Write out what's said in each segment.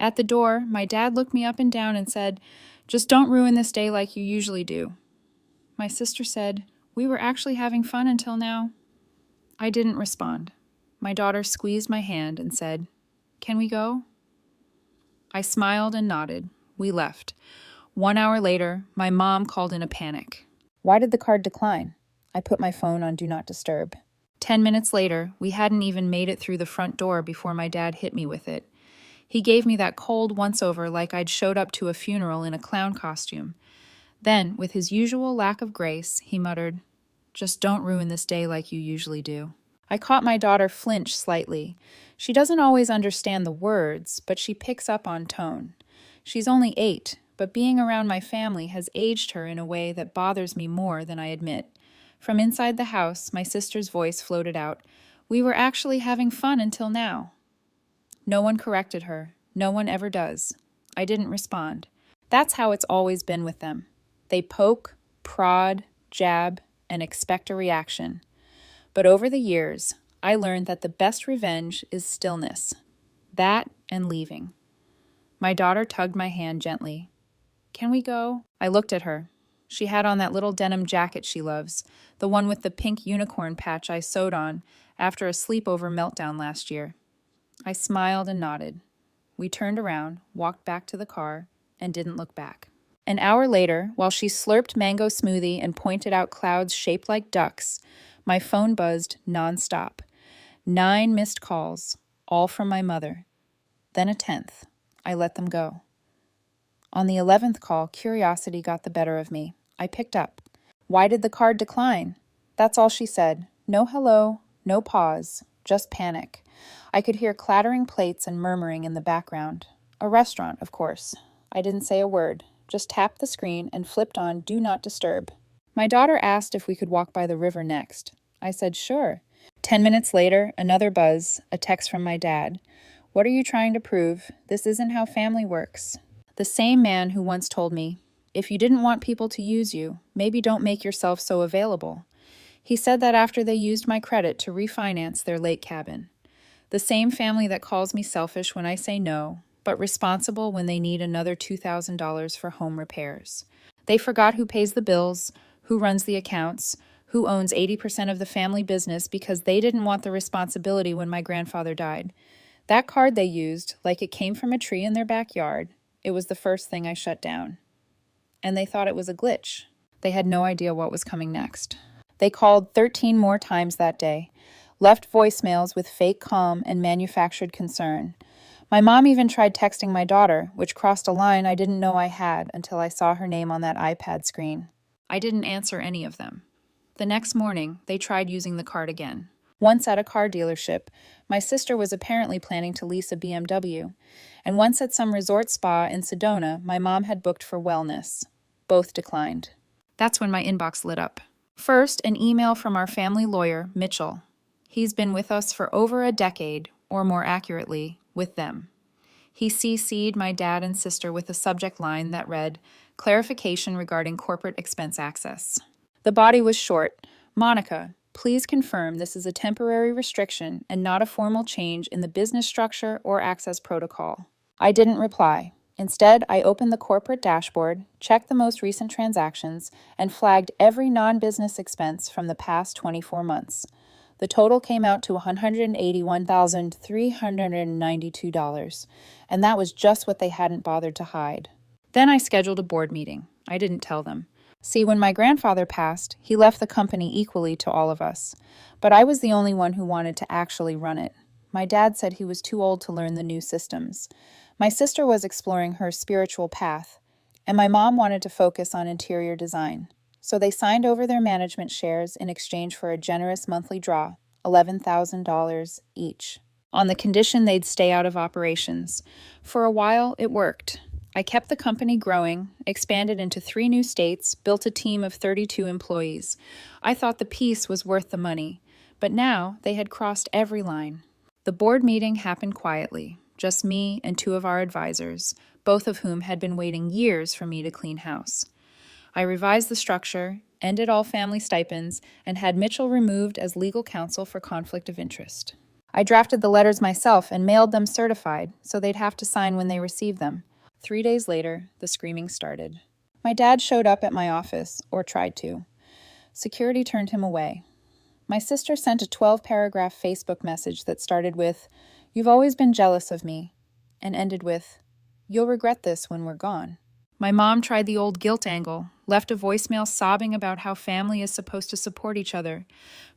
At the door, my dad looked me up and down and said, "Just don't ruin this day like you usually do." My sister said, "We were actually having fun until now." I didn't respond. My daughter squeezed my hand and said, "Can we go?" I smiled and nodded. We left. 1 hour later, my mom called in a panic. "Why did the card decline?" I put my phone on Do Not Disturb. 10 minutes later, we hadn't even made it through the front door before my dad hit me with it. He gave me that cold once-over like I'd showed up to a funeral in a clown costume. Then, with his usual lack of grace, he muttered, "Just don't ruin this day like you usually do." I caught my daughter flinch slightly. She doesn't always understand the words, but she picks up on tone. She's only 8, but being around my family has aged her in a way that bothers me more than I admit. From inside the house, my sister's voice floated out, "We were actually having fun until now." No one corrected her. No one ever does. I didn't respond. That's how it's always been with them. They poke, prod, jab, and expect a reaction. But over the years, I learned that the best revenge is stillness. That and leaving. My daughter tugged my hand gently. "Can we go?" I looked at her. She had on that little denim jacket she loves, the one with the pink unicorn patch I sewed on after a sleepover meltdown last year. I smiled and nodded. We turned around, walked back to the car, and didn't look back. An hour later, while she slurped mango smoothie and pointed out clouds shaped like ducks, my phone buzzed nonstop. 9 missed calls, all from my mother. Then a 10th. I let them go. On the 11th call, curiosity got the better of me. I picked up. "Why did the card decline?" That's all she said. No hello, no pause, just panic. I could hear clattering plates and murmuring in the background. A restaurant, of course. I didn't say a word, just tapped the screen and flipped on Do Not Disturb. My daughter asked if we could walk by the river next. I said sure. 10 minutes later, another buzz, a text from my dad. "What are you trying to prove? This isn't how family works." The same man who once told me, "If you didn't want people to use you, maybe don't make yourself so available." He said that after they used my credit to refinance their lake cabin. The same family that calls me selfish when I say no, but responsible when they need another $2,000 for home repairs. They forgot who pays the bills, who runs the accounts, who owns 80% of the family business because they didn't want the responsibility when my grandfather died. That card they used, like it came from a tree in their backyard, it was the first thing I shut down. And they thought it was a glitch. They had no idea what was coming next. They called 13 more times that day, left voicemails with fake calm and manufactured concern. My mom even tried texting my daughter, which crossed a line I didn't know I had until I saw her name on that iPad screen. I didn't answer any of them. The next morning, they tried using the card again. Once at a car dealership, my sister was apparently planning to lease a BMW, and once at some resort spa in Sedona, my mom had booked for wellness. Both declined. That's when my inbox lit up. First, an email from our family lawyer, Mitchell. He's been with us for over a decade, or more accurately, with them. He CC'd my dad and sister with a subject line that read, "Clarification regarding corporate expense access." The body was short. "Monica, please confirm this is a temporary restriction and not a formal change in the business structure or access protocol." I didn't reply. Instead, I opened the corporate dashboard, checked the most recent transactions, and flagged every non-business expense from the past 24 months. The total came out to $181,392, and that was just what they hadn't bothered to hide. Then I scheduled a board meeting. I didn't tell them. See, when my grandfather passed, he left the company equally to all of us, but I was the only one who wanted to actually run it. My dad said he was too old to learn the new systems. My sister was exploring her spiritual path, and my mom wanted to focus on interior design. So they signed over their management shares in exchange for a generous monthly draw, $11,000 each, on the condition they'd stay out of operations. For a while, it worked. I kept the company growing, expanded into 3 new states, built a team of 32 employees. I thought the peace was worth the money, but now they had crossed every line. The board meeting happened quietly, just me and 2 of our advisors, both of whom had been waiting years for me to clean house. I revised the structure, ended all family stipends, and had Mitchell removed as legal counsel for conflict of interest. I drafted the letters myself and mailed them certified, so they'd have to sign when they received them. 3 days later, the screaming started. My dad showed up at my office, or tried to. Security turned him away. My sister sent a 12-paragraph Facebook message that started with, "You've always been jealous of me," and ended with, "You'll regret this when we're gone." My mom tried the old guilt angle, left a voicemail sobbing about how family is supposed to support each other,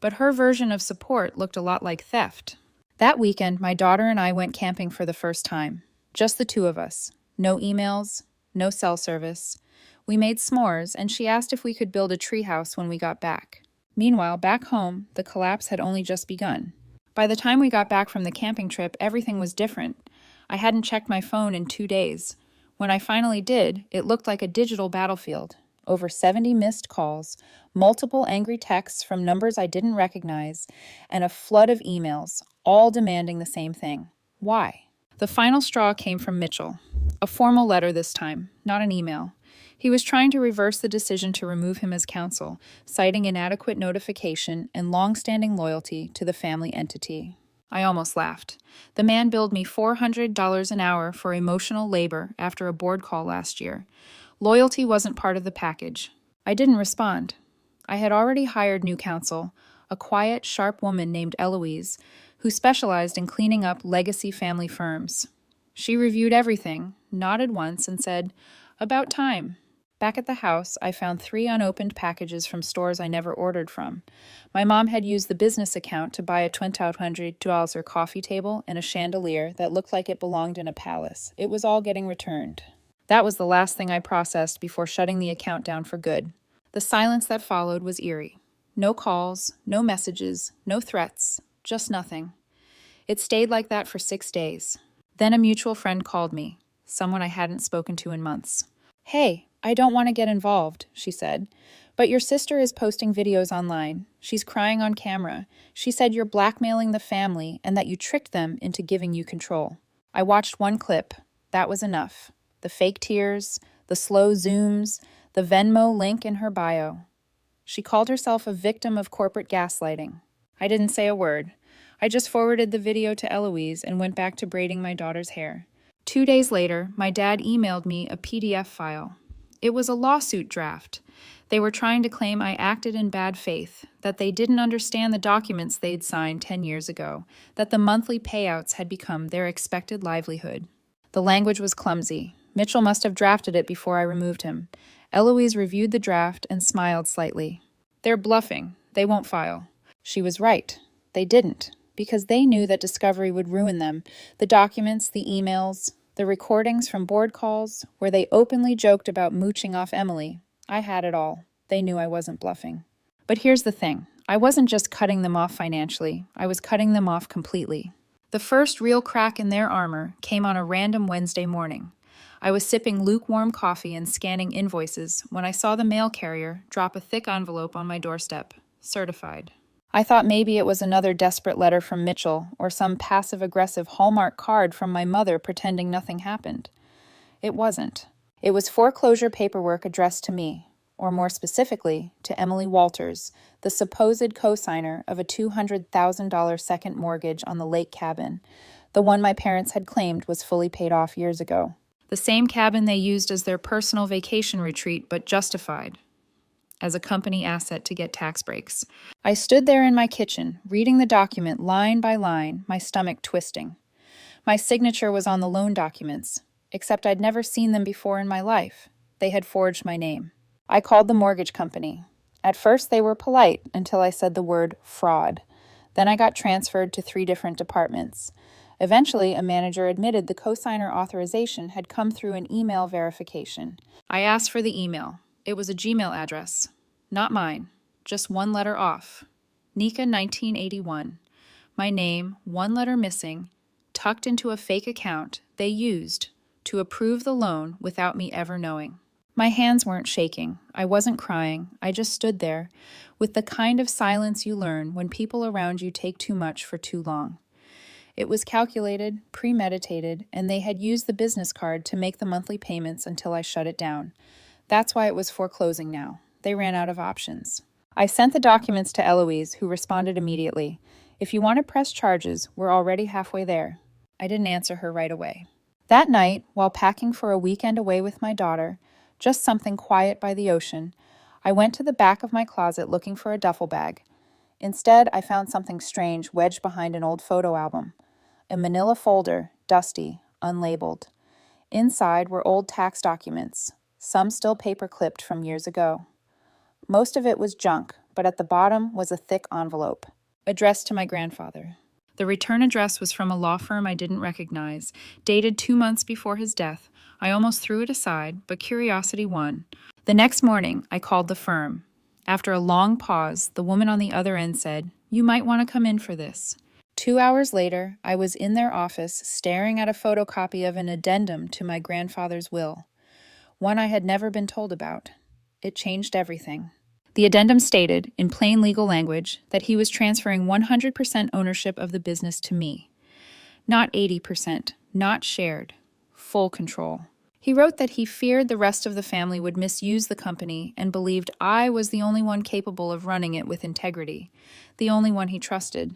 but her version of support looked a lot like theft. That weekend, my daughter and I went camping for the first time. Just the two of us. No emails, no cell service. We made s'mores, and she asked if we could build a treehouse when we got back. Meanwhile, back home, the collapse had only just begun. By the time we got back from the camping trip, everything was different. I hadn't checked my phone in 2 days. When I finally did, it looked like a digital battlefield. Over 70 missed calls, multiple angry texts from numbers I didn't recognize, and a flood of emails, all demanding the same thing. Why? The final straw came from Mitchell. A formal letter this time, not an email. He was trying to reverse the decision to remove him as counsel, citing inadequate notification and long-standing loyalty to the family entity. I almost laughed. The man billed me $400 an hour for emotional labor after a board call last year. Loyalty wasn't part of the package. I didn't respond. I had already hired new counsel, a quiet, sharp woman named Eloise, who specialized in cleaning up legacy family firms. She reviewed everything, nodded once, and said, "About time." Back at the house, I found 3 unopened packages from stores I never ordered from. My mom had used the business account to buy a $20 coffee table and a chandelier that looked like it belonged in a palace. It was all getting returned. That was the last thing I processed before shutting the account down for good. The silence that followed was eerie. No calls, no messages, no threats, just nothing. It stayed like that for 6 days. Then a mutual friend called me, someone I hadn't spoken to in months. "Hey, I don't want to get involved," she said, "but your sister is posting videos online. She's crying on camera. She said you're blackmailing the family and that you tricked them into giving you control." I watched one clip. That was enough. The fake tears, the slow zooms, the Venmo link in her bio. She called herself a victim of corporate gaslighting. I didn't say a word. I just forwarded the video to Eloise and went back to braiding my daughter's hair. 2 days later, my dad emailed me a PDF file. It was a lawsuit draft. They were trying to claim I acted in bad faith, that they didn't understand the documents they'd signed 10 years ago, that the monthly payouts had become their expected livelihood. The language was clumsy. Mitchell must have drafted it before I removed him. Eloise reviewed the draft and smiled slightly. "They're bluffing. They won't file." She was right. They didn't, because they knew that discovery would ruin them. The documents, the emails, the recordings from board calls, where they openly joked about mooching off Emily. I had it all. They knew I wasn't bluffing. But here's the thing. I wasn't just cutting them off financially. I was cutting them off completely. The first real crack in their armor came on a random Wednesday morning. I was sipping lukewarm coffee and scanning invoices when I saw the mail carrier drop a thick envelope on my doorstep, certified. I thought maybe it was another desperate letter from Mitchell or some passive-aggressive Hallmark card from my mother pretending nothing happened. It wasn't. It was foreclosure paperwork addressed to me, or more specifically, to Emily Walters, the supposed co-signer of a $200,000 second mortgage on the lake cabin, the one my parents had claimed was fully paid off years ago. The same cabin they used as their personal vacation retreat, but justified as a company asset to get tax breaks. I stood there in my kitchen, reading the document line by line, my stomach twisting. My signature was on the loan documents, except I'd never seen them before in my life. They had forged my name. I called the mortgage company. At first they were polite until I said the word fraud. Then I got transferred to 3 different departments. Eventually, a manager admitted the cosigner authorization had come through an email verification. I asked for the email. It was a Gmail address. Not mine. Just one letter off. Nika 1981. My name, 1 letter missing, tucked into a fake account they used to approve the loan without me ever knowing. My hands weren't shaking. I wasn't crying. I just stood there, with the kind of silence you learn when people around you take too much for too long. It was calculated, premeditated, and they had used the business card to make the monthly payments until I shut it down. That's why it was foreclosing now. They ran out of options. I sent the documents to Eloise, who responded immediately. If you want to press charges, we're already halfway there. I didn't answer her right away. That night, while packing for a weekend away with my daughter, just something quiet by the ocean, I went to the back of my closet looking for a duffel bag. Instead, I found something strange wedged behind an old photo album. A manila folder, dusty, unlabeled. Inside were old tax documents, some still paper-clipped from years ago. Most of it was junk, but at the bottom was a thick envelope, addressed to my grandfather. The return address was from a law firm I didn't recognize, dated 2 months before his death. I almost threw it aside, but curiosity won. The next morning, I called the firm. After a long pause, the woman on the other end said, "You might want to come in for this." 2 hours later, I was in their office staring at a photocopy of an addendum to my grandfather's will, one I had never been told about. It changed everything. The addendum stated, in plain legal language, that he was transferring 100% ownership of the business to me. Not 80%, not shared, full control. He wrote that he feared the rest of the family would misuse the company and believed I was the only one capable of running it with integrity, the only one he trusted.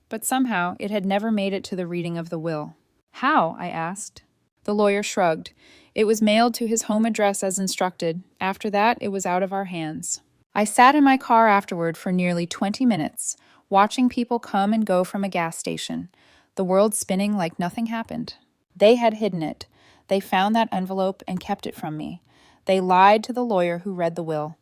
But somehow it had never made it to the reading of the will. How? I asked. The lawyer shrugged. It was mailed to his home address as instructed. After that, it was out of our hands. I sat in my car afterward for nearly 20 minutes, watching people come and go from a gas station, the world spinning like nothing happened. They had hidden it. They found that envelope and kept it from me. They lied to the lawyer who read the will.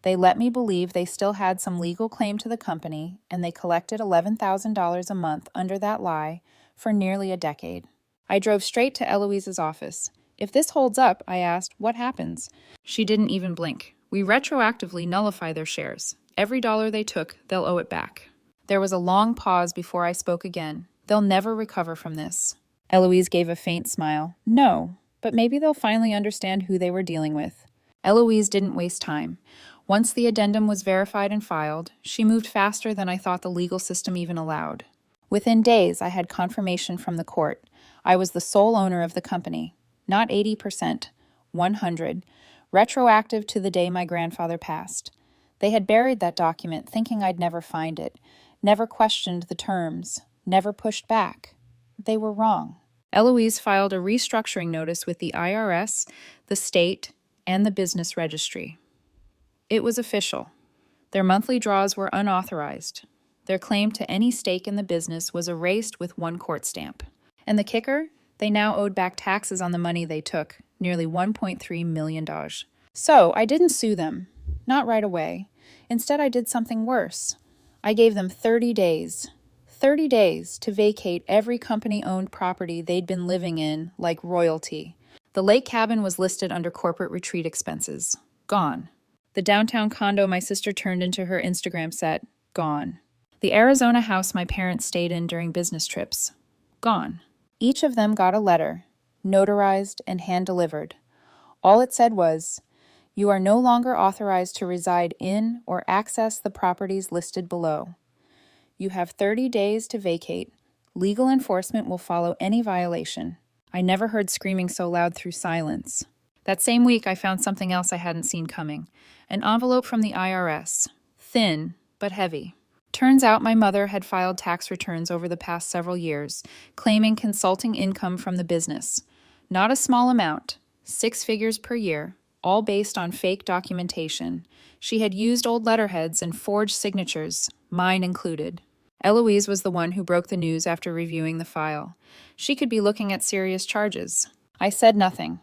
They let me believe they still had some legal claim to the company, and they collected $11,000 a month under that lie for nearly a decade. I drove straight to Eloise's office. If this holds up, I asked, what happens? She didn't even blink. We retroactively nullify their shares. Every dollar they took, they'll owe it back. There was a long pause before I spoke again. They'll never recover from this. Eloise gave a faint smile. No, but maybe they'll finally understand who they were dealing with. Eloise didn't waste time. Once the addendum was verified and filed, she moved faster than I thought the legal system even allowed. Within days, I had confirmation from the court. I was the sole owner of the company. Not 80%, 100%. Retroactive to the day my grandfather passed. They had buried that document, thinking I'd never find it, never questioned the terms, never pushed back. They were wrong. Eloise filed a restructuring notice with the IRS, the state, and the business registry. It was official. Their monthly draws were unauthorized. Their claim to any stake in the business was erased with one court stamp. And the kicker? They now owed back taxes on the money they took, nearly $1.3 million. So I didn't sue them. Not right away. Instead, I did something worse. I gave them 30 days. 30 days to vacate every company-owned property they'd been living in, like royalty. The lake cabin was listed under corporate retreat expenses. Gone. The downtown condo my sister turned into her Instagram set. Gone. The Arizona house my parents stayed in during business trips. Gone. Each of them got a letter, notarized and hand-delivered. All it said was, "You are no longer authorized to reside in or access the properties listed below. You have 30 days to vacate. Legal enforcement will follow any violation." I never heard screaming so loud through silence. That same week, I found something else I hadn't seen coming. An envelope from the IRS. Thin, but heavy. Turns out my mother had filed tax returns over the past several years, claiming consulting income from the business. Not a small amount, 6 figures per year, all based on fake documentation. She had used old letterheads and forged signatures, mine included. Eloise was the one who broke the news after reviewing the file. She could be looking at serious charges. I said nothing.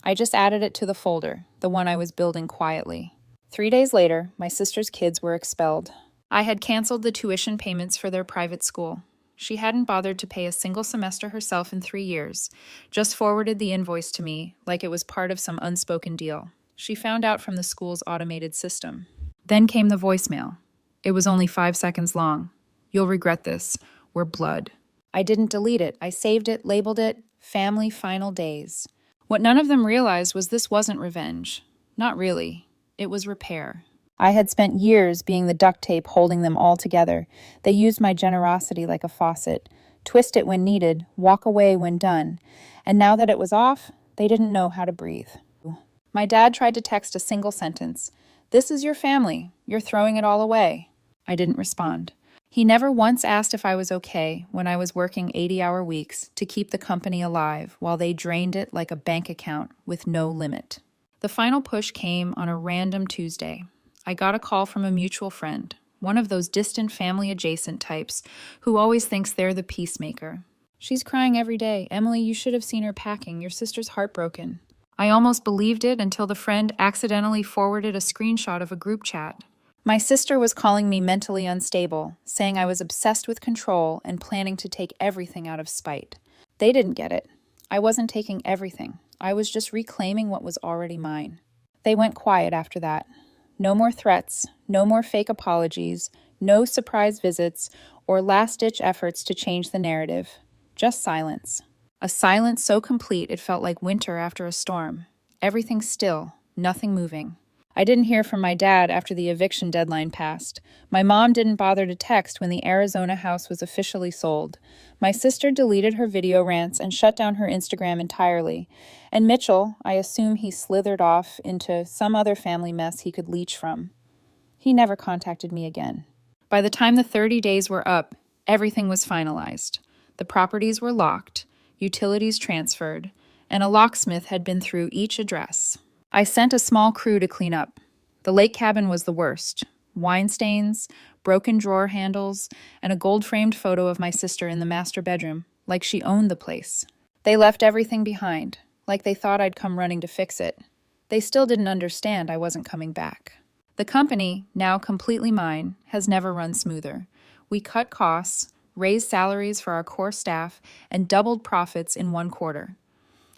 I just added it to the folder, the one I was building quietly. 3 days later, my sister's kids were expelled. I had canceled the tuition payments for their private school. She hadn't bothered to pay a single semester herself in 3 years, just forwarded the invoice to me like it was part of some unspoken deal. She found out from the school's automated system. Then came the voicemail. It was only 5 seconds long. "You'll regret this. We're blood." I didn't delete it. I saved it, labeled it, "Family Final Days." What none of them realized was this wasn't revenge. Not really. It was repair. I had spent years being the duct tape holding them all together. They used my generosity like a faucet, twist it when needed, walk away when done. And now that it was off, they didn't know how to breathe. My dad tried to text a single sentence. "This is your family. You're throwing it all away." I didn't respond. He never once asked if I was okay when I was working 80-hour weeks to keep the company alive while they drained it like a bank account with no limit. The final push came on a random Tuesday. I got a call from a mutual friend, one of those distant family-adjacent types who always thinks they're the peacemaker. "She's crying every day. Emily, you should have seen her packing. Your sister's heartbroken." I almost believed it until the friend accidentally forwarded a screenshot of a group chat. My sister was calling me mentally unstable, saying I was obsessed with control and planning to take everything out of spite. They didn't get it. I wasn't taking everything. I was just reclaiming what was already mine. They went quiet after that. No more threats, no more fake apologies, no surprise visits, or last-ditch efforts to change the narrative. Just silence. A silence so complete it felt like winter after a storm. Everything still, nothing moving. I didn't hear from my dad after the eviction deadline passed. My mom didn't bother to text when the Arizona house was officially sold. My sister deleted her video rants and shut down her Instagram entirely. And Mitchell, I assume he slithered off into some other family mess he could leech from. He never contacted me again. By the time the 30 days were up, everything was finalized. The properties were locked, utilities transferred, and a locksmith had been through each address. I sent a small crew to clean up. The lake cabin was the worst. Wine stains, broken drawer handles, and a gold-framed photo of my sister in the master bedroom, like she owned the place. They left everything behind, like they thought I'd come running to fix it. They still didn't understand I wasn't coming back. The company, now completely mine, has never run smoother. We cut costs, raised salaries for our core staff, and doubled profits in one quarter.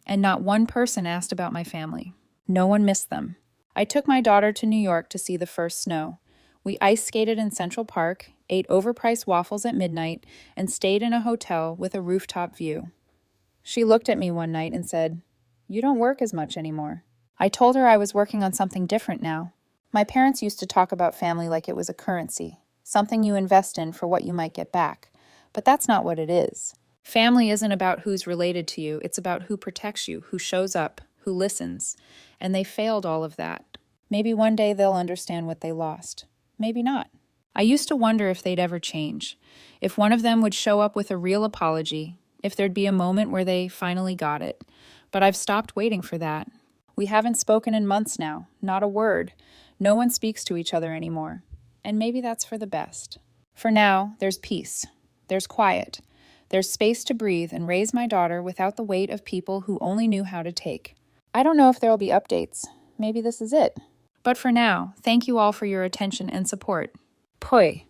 And not one person asked about my family. No one missed them. I took my daughter to New York to see the first snow. We ice skated in Central Park, ate overpriced waffles at midnight, and stayed in a hotel with a rooftop view. She looked at me one night and said, "You don't work as much anymore." I told her I was working on something different now. My parents used to talk about family like it was a currency, something you invest in for what you might get back. But that's not what it is. Family isn't about who's related to you, it's about who protects you, who shows up, who listens. And they failed all of that. Maybe one day they'll understand what they lost. Maybe not. I used to wonder if they'd ever change. If one of them would show up with a real apology. If there'd be a moment where they finally got it. But I've stopped waiting for that. We haven't spoken in months now. Not a word. No one speaks to each other anymore. And maybe that's for the best. For now, there's peace. There's quiet. There's space to breathe and raise my daughter without the weight of people who only knew how to take. I don't know if there will be updates. Maybe this is it. But for now, thank you all for your attention and support. Poi.